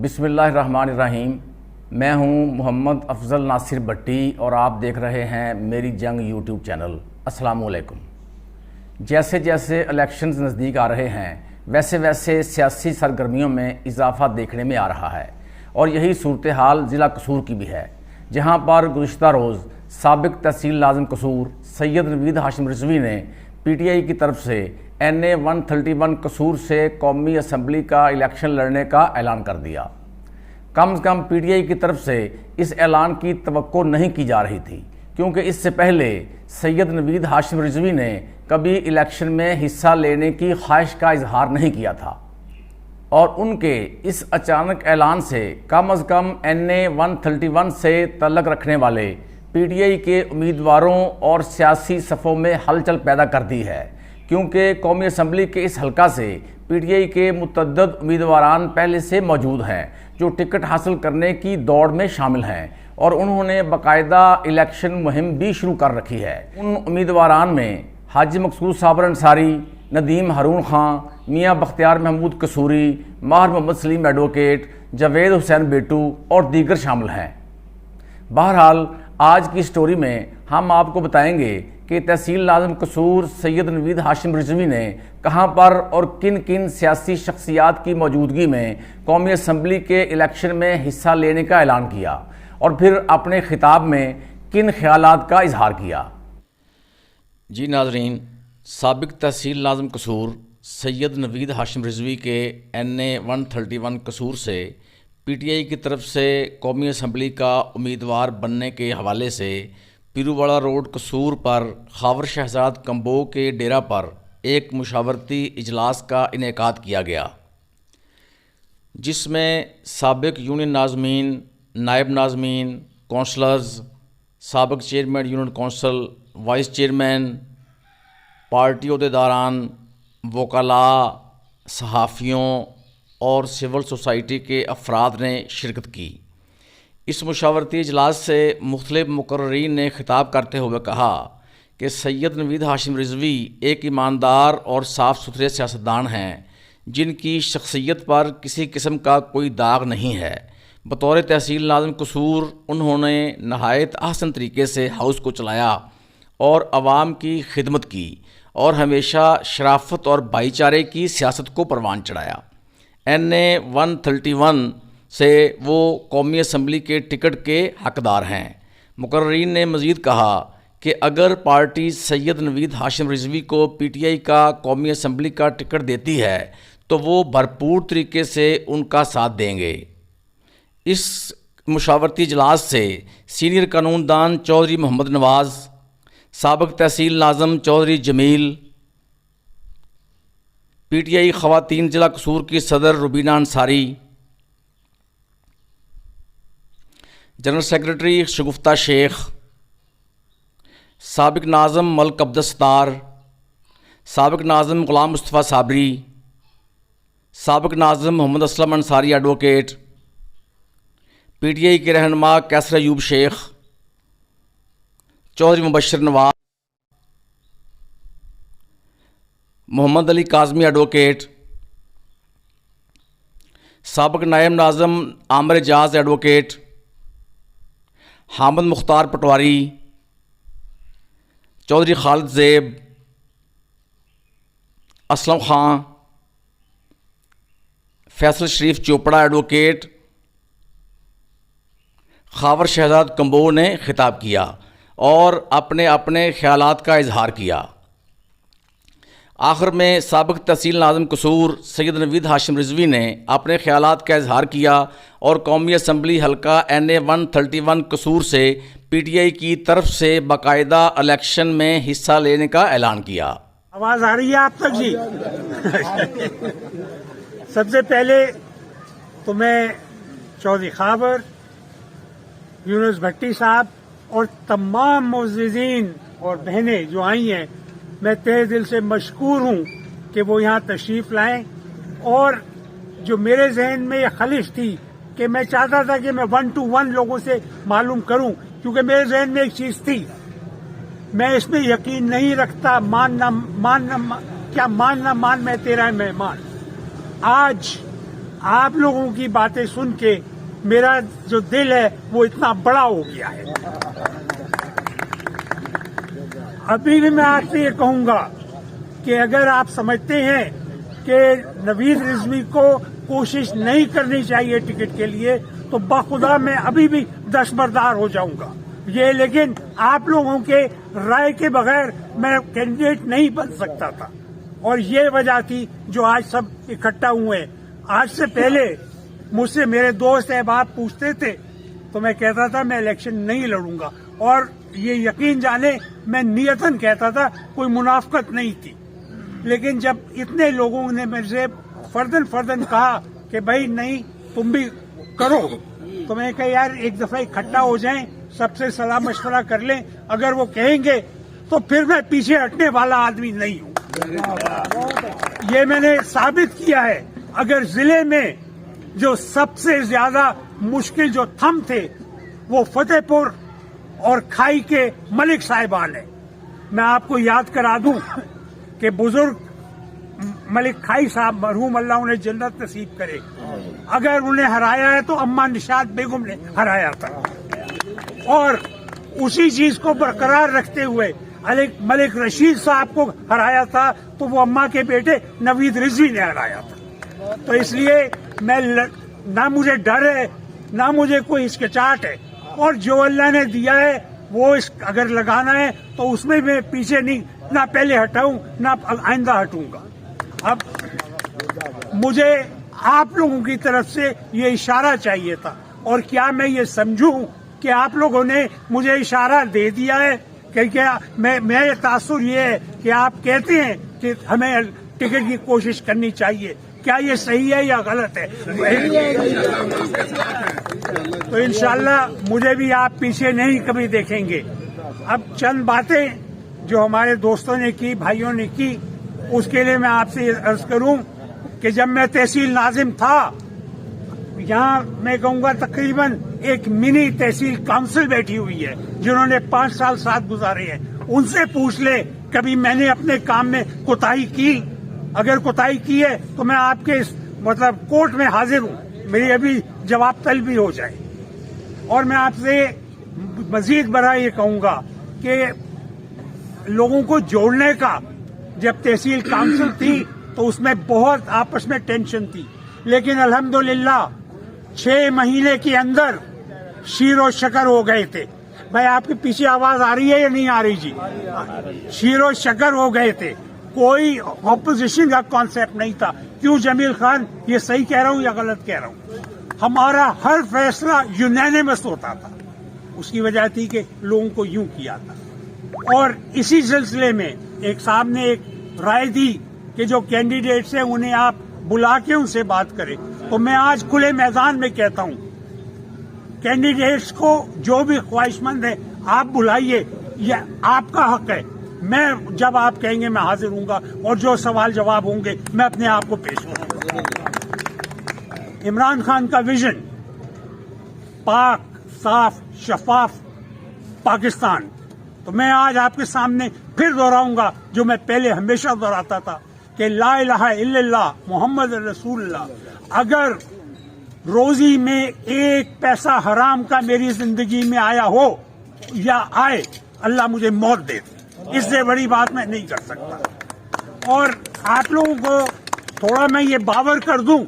بسم اللہ الرحمن الرحیم۔ میں ہوں محمد افضل ناصر بٹی اور آپ دیکھ رہے ہیں میری جنگ یوٹیوب چینل۔ السلام علیکم۔ جیسے جیسے الیکشنز نزدیک آ رہے ہیں ویسے ویسے سیاسی سرگرمیوں میں اضافہ دیکھنے میں آ رہا ہے، اور یہی صورتحال ضلع قصور کی بھی ہے، جہاں پر گزشتہ روز سابق تحصیل ناظم قصور سید نوید ہاشم رضوی نے پی ٹی آئی کی طرف سے NA 131 قصور سے قومی اسمبلی کا الیکشن لڑنے کا اعلان کر دیا۔ کم از کم پی ٹی آئی کی طرف سے اس اعلان کی توقع نہیں کی جا رہی تھی، کیونکہ اس سے پہلے سید نوید ہاشم رضوی نے کبھی الیکشن میں حصہ لینے کی خواہش کا اظہار نہیں کیا تھا، اور ان کے اس اچانک اعلان سے کم از کم NA 131 سے تعلق رکھنے والے پی ٹی آئی کے امیدواروں اور سیاسی صفوں میں ہلچل پیدا کر دی ہے، کیونکہ قومی اسمبلی کے اس حلقہ سے پی ٹی آئی کے متعدد امیدواران پہلے سے موجود ہیں جو ٹکٹ حاصل کرنے کی دوڑ میں شامل ہیں، اور انہوں نے باقاعدہ الیکشن مہم بھی شروع کر رکھی ہے۔ ان امیدواران میں حاجی مقصود صابر انصاری، ندیم ہارون خان، میاں بختیار محمود قصوری، ماہر محمد سلیم ایڈوکیٹ، جاوید حسین بیٹو اور دیگر شامل ہیں۔ بہرحال آج کی سٹوری میں ہم آپ کو بتائیں گے کہ تحصیل ناظم قصور سید نوید ہاشم رضوی نے کہاں پر اور کن کن سیاسی شخصیات کی موجودگی میں قومی اسمبلی کے الیکشن میں حصہ لینے کا اعلان کیا، اور پھر اپنے خطاب میں کن خیالات کا اظہار کیا۔ جی ناظرین، سابق تحصیل ناظم قصور سید نوید ہاشم رضوی کے NA 131 قصور سے پی ٹی آئی کی طرف سے قومی اسمبلی کا امیدوار بننے کے حوالے سے پیروواڑہ روڈ قصور پر خاور شہزاد کمبو کے ڈیرہ پر ایک مشاورتی اجلاس کا انعقاد کیا گیا، جس میں سابق یونین ناظمین، نائب ناظمین، کونسلرز، سابق chairman union council, vice chairman, party عہدیداران، وکلاء، صحافیوں اور سول سوسائٹی کے افراد نے شرکت کی۔ اس مشاورتی اجلاس سے مختلف مقررین نے خطاب کرتے ہوئے کہا کہ سید نوید ہاشم رضوی ایک ایماندار اور صاف ستھرے سیاستدان ہیں جن کی شخصیت پر کسی قسم کا کوئی داغ نہیں ہے۔ بطور تحصیل ناظم قصور انہوں نے نہایت احسن طریقے سے ہاؤس کو چلایا اور عوام کی خدمت کی، اور ہمیشہ شرافت اور بھائی چارے کی سیاست کو پروان چڑھایا۔ NA 131 سے وہ قومی اسمبلی کے ٹکٹ کے حقدار ہیں۔ مقررین نے مزید کہا کہ اگر پارٹی سید نوید ہاشم رضوی کو پی ٹی آئی کا قومی اسمبلی کا ٹکٹ دیتی ہے تو وہ بھرپور طریقے سے ان کا ساتھ دیں گے۔ اس مشاورتی اجلاس سے سینئر قانون دان چودھری محمد نواز، سابق تحصیل ناظم چودھری جمیل، پی ٹی آئی خواتین ضلع قصور کی صدر ربینہ انصاری، جنرل سیکرٹری شگفتہ شیخ، سابق ناظم ملک عبدالستار، سابق ناظم غلام مصطفیٰ صابری، سابق ناظم Muhammad Aslam Ansari advocate, P T I کے رہنما کیسر ایوب شیخ، چودھری مبشر نواز، محمد علی کاظمی ایڈوکیٹ، سابق نائب ناظم عامر اعجاز ایڈوکیٹ، حامد مختار پٹواری، چودھری خالد زیب، اسلم خان، فیصل شریف چوپڑا ایڈوکیٹ، خاور شہزاد کمبو نے خطاب کیا اور اپنے اپنے خیالات کا اظہار کیا۔ آخر میں سابق تحصیل ناظم قصور سید نوید ہاشم رضوی نے اپنے خیالات کا اظہار کیا اور قومی اسمبلی حلقہ NA 131 قصور سے پی ٹی آئی کی طرف سے باقاعدہ الیکشن میں حصہ لینے کا اعلان کیا۔ آواز آ رہی ہے آپ تک؟ جی سب سے پہلے تو میں چودھری خاور، یونس بھٹی صاحب اور تمام معززین اور بہنیں جو آئی ہیں، میں تہہ دل سے مشکور ہوں کہ وہ یہاں تشریف لائیں، اور جو میرے ذہن میں یہ خلش تھی کہ میں چاہتا تھا کہ میں 1 to 1 لوگوں سے معلوم کروں، کیونکہ میرے ذہن میں ایک چیز تھی، میں اس میں یقین نہیں رکھتا، مان نہ مان میں تیرا مہمان۔ آج आप लोगों की बातें सुन के मेरा जो दिल है वो इतना बड़ा हो गया है। अभी भी मैं आपसे ये कहूंगा कि अगर आप समझते हैं कि नवीद रिजवी को कोशिश नहीं करनी चाहिए टिकट के लिए, तो बाखुदा मैं अभी भी दस्तबरदार हो जाऊंगा ये, लेकिन आप लोगों के राय के बगैर मैं कैंडिडेट नहीं बन सकता था, और ये वजह थी जो आज सब इकट्ठा हुए। आज से पहले मुझसे मेरे दोस्त अहबाब पूछते थे तो मैं कहता था मैं इलेक्शन नहीं लड़ूंगा, और ये यकीन जाने मैं नियतन कहता था, कोई मुनाफकत नहीं थी। लेकिन जब इतने लोगों ने मेरे से फर्दन कहा कि भाई नहीं तुम भी करो, तो मैं कहा यार एक दफा इकट्ठा हो जाएं, सबसे सलाह मशवरा कर लें, अगर वो कहेंगे तो फिर मैं पीछे हटने वाला आदमी नहीं हूं। ये मैंने साबित किया है। अगर जिले में जो सबसे ज्यादा मुश्किल जो थम थे वो फतेहपुर और खाई के मलिक साहिबान है। मैं आपको याद करा दूं कि बुजुर्ग मलिक खाई साहब मरहूम अल्लाह उन्हें जन्नत नसीब करे, अगर उन्हें हराया है तो अम्मा निशात बेगम ने हराया था, और उसी चीज को बरकरार रखते हुए मलिक रशीद साहब को हराया था तो वो अम्मा के बेटे नवीद रिजवी ने हराया था। तो इसलिए मैं ना मुझे डर है ना मुझे कोई हिचकिचाहट है, और जो अल्लाह ने दिया है वो अगर लगाना है तो उसमें मैं पीछे नहीं, ना पहले हटाऊं ना आइंदा हटूंगा। अब मुझे आप लोगों की तरफ से ये इशारा चाहिए था, और क्या मैं ये समझूं कि आप लोगों ने मुझे इशारा दे दिया है कि क्या मैं तासुर ये है कि आप कहते हैं कि हमें टिकट की कोशिश करनी चाहिए, क्या ये सही है या गलत है? तो इंशाल्लाह मुझे भी आप पीछे नहीं कभी देखेंगे। अब चंद बातें जो हमारे दोस्तों ने की, भाइयों ने की, उसके लिए मैं आपसे अर्ज करूं कि जब मैं तहसील नाजिम था, यहाँ मैं कहूंगा तकरीबन एक मिनी तहसील काउंसिल बैठी हुई है जिन्होंने 5 साल साथ गुजारे हैं। उनसे पूछ ले कभी मैंने अपने काम में कोताही की? अगर कोताही की है तो मैं आपके कोर्ट में हाजिर हूं, मेरी अभी जवाब तलबी हो जाए। और मैं आपसे मजीद बड़ा ये कहूंगा कि लोगों को जोड़ने का, जब तहसील काउंसिल थी तो उसमें बहुत आपस में टेंशन थी, लेकिन अल्हम्दुलिल्लाह 6 महीने के अंदर शीरो शकर हो गए थे। भाई आपके पीछे आवाज आ रही है या नहीं आ रही जी? शीरो शकर हो गए थे, कोई ऑपोजिशन का कॉन्सेप्ट नहीं था। क्यों जमील खान, ये सही कह रहा हूं या गलत कह रहा हूं? हमारा हर फैसला यूनानिमस होता था। उसकी वजह थी कि लोगों को यूं किया था। और इसी सिलसिले में एक साहब ने एक राय दी कि जो कैंडिडेट्स हैं उन्हें आप बुला के उनसे बात करें। तो मैं आज खुले मैदान में कहता हूं, कैंडिडेट्स को जो भी ख्वाहिशमंद है आप बुलाइए, यह आपका हक है। मैं जब आप कहेंगे मैं हाजिर हूंगा, और जो सवाल जवाब होंगे मैं अपने आप को पेश करूंगा। इमरान खान का विजन पाक, साफ, शफाफ पाकिस्तान, तो मैं आज आपके सामने फिर दोहराऊंगा जो मैं पहले हमेशा दोहराता था कि ला इलाहा इल्लल्लाह मोहम्मद रसूलुल्लाह। अगर रोजी में एक पैसा हराम का मेरी जिंदगी में आया हो या आए, अल्लाह मुझे मौत दे दे, इससे बड़ी बात मैं नहीं कर सकता। और आप लोगों को थोड़ा मैं ये बावर कर दूं,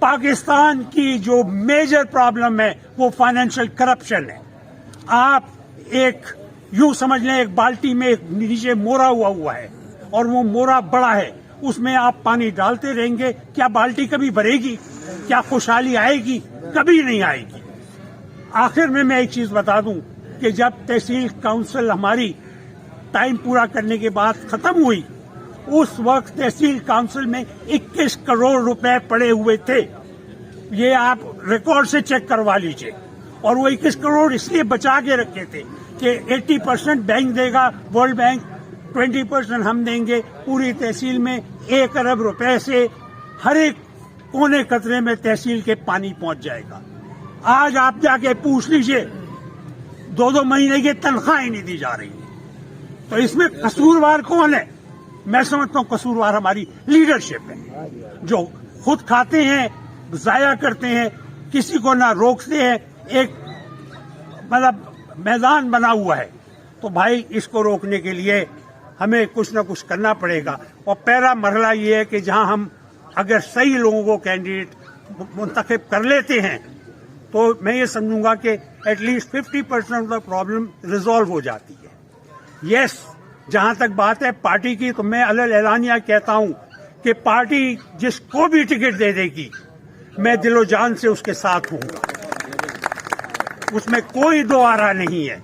पाकिस्तान की जो मेजर प्रॉब्लम है वो फाइनेंशियल करप्शन है। आप एक यूं समझ लें, एक बाल्टी में एक नीचे मोरा हुआ है और वो मोरा बड़ा है, उसमें आप पानी डालते रहेंगे, क्या बाल्टी कभी भरेगी? क्या खुशहाली आएगी? कभी नहीं आएगी। आखिर में मैं एक चीज बता दूं कि जब तहसील काउंसिल हमारी टाइम पूरा करने के बाद खत्म हुई, उस वक्त तहसील काउंसिल में 21 करोड़ रुपए पड़े हुए थे। ये आप रिकॉर्ड से चेक करवा लीजिए। और वो 21 करोड़ इसलिए बचा के रखे थे कि 80% बैंक देगा वर्ल्ड बैंक, 20% हम देंगे। पूरी तहसील में 1 अरब रुपए से हर एक कोने कतरे में तहसील के पानी पहुंच जाएगा। आज आप जाके पूछ लीजिए, 2-2 महीने की तनख्वाहें नहीं दी जा रही। तो इसमें कसूरवार कौन है? मैं समझता हूं कसूरवार हमारी लीडरशिप है, जो खुद खाते हैं ضائع करते हैं, किसी को ना रोकते हैं। एक मतलब मैदान बना हुआ है, तो भाई इसको रोकने के लिए हमें कुछ ना कुछ करना पड़ेगा। और पहला मरहला ये है कि जहां हम अगर सही लोगों को कैंडिडेट मुंतखब कर लेते हैं तो मैं ये समझूंगा कि at least 50% of the problem resolve हो जाती है। यस, जहां तक बात है पार्टी की, तो मैं अलल एलानिया कहता हूं कि पार्टी जिसको भी टिकट दे देगी मैं दिलो जान से उसके साथ हूंगा, उसमें कोई दो आरा नहीं है।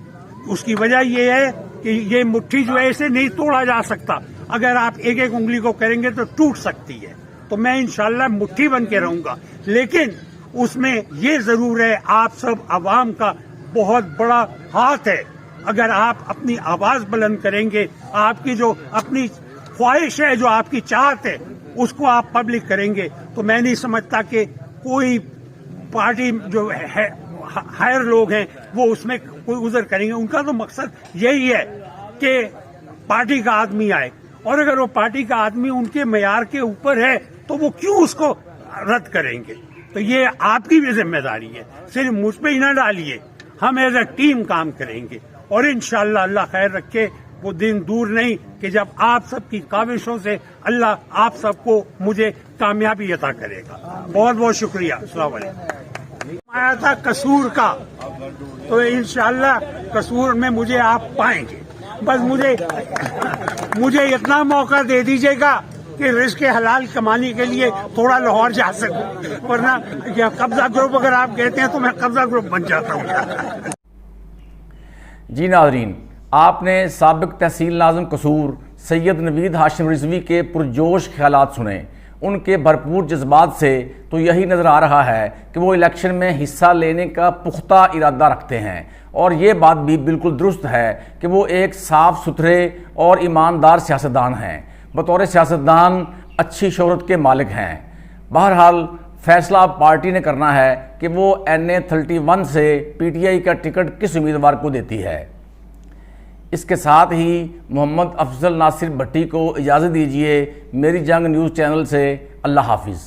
उसकी वजह यह है कि ये मुट्ठी जो है इसे नहीं तोड़ा जा सकता, अगर आप एक एक उंगली को करेंगे तो टूट सकती है। तो मैं इंशाल्लाह मुट्ठी बन के रहूंगा, लेकिन उसमें ये जरूर है आप सब अवाम का बहुत बड़ा हाथ है। अगर आप अपनी आवाज बुलंद करेंगे, आपकी जो अपनी ख्वाहिश है, जो आपकी चाहत है, उसको आप पब्लिक करेंगे, तो मैं नहीं समझता कि कोई पार्टी जो है हायर लोग हैं वो उसमें कोई उज़र करेंगे। उनका तो मकसद यही है कि पार्टी का आदमी आए, और अगर वो पार्टी का आदमी उनके मेयार के ऊपर है तो वो क्यों उसको रद्द करेंगे। तो ये आपकी भी जिम्मेदारी है, सिर्फ मुझ पे ही ना डालिए। हम एज अ टीम काम करेंगे और इंशाअल्लाह अल्लाह खैर रखे, वो दिन दूर नहीं कि जब आप सबकी काविशों से अल्लाह आप सबको मुझे कामयाबी अता करेगा। बहुत बहुत शुक्रिया। अस्सलाम वालेकुम। आया था कसूर का, तो इंशाअल्लाह कसूर में मुझे आप पाएंगे। बस मुझे इतना मौका दे दीजिएगा कि रिज़्क़ हलाल कमाने के लिए थोड़ा लाहौर जा सकूं, वरना कब्जा ग्रुप अगर आप कहते हैं तो मैं कब्जा ग्रुप बन जाता हूँ। जी नाज़रीन, आपने साबिक तहसील नाज़िम कसूर सैयद नवीद हाशिम रिजवी के पुरजोश ख्यालात सुने। उनके भरपूर जज्बात से तो यही नज़र आ रहा है कि वो इलेक्शन में हिस्सा लेने का पुख्ता इरादा रखते हैं, और ये बात भी बिल्कुल दुरुस्त है कि वो एक साफ़ सुथरे और ईमानदार सियासतदान हैं। बतौर सियासतदान अच्छी शोहरत के मालिक हैं। बहरहाल फैसला पार्टी ने करना है कि वो NA 31 से PTI का टिकट किस उम्मीदवार को देती है। इसके साथ ही मोहम्मद अफजल नासिर भट्टी को इजाज़त दीजिए मेरी जंग न्यूज़ चैनल से। अल्लाह हाफिज़।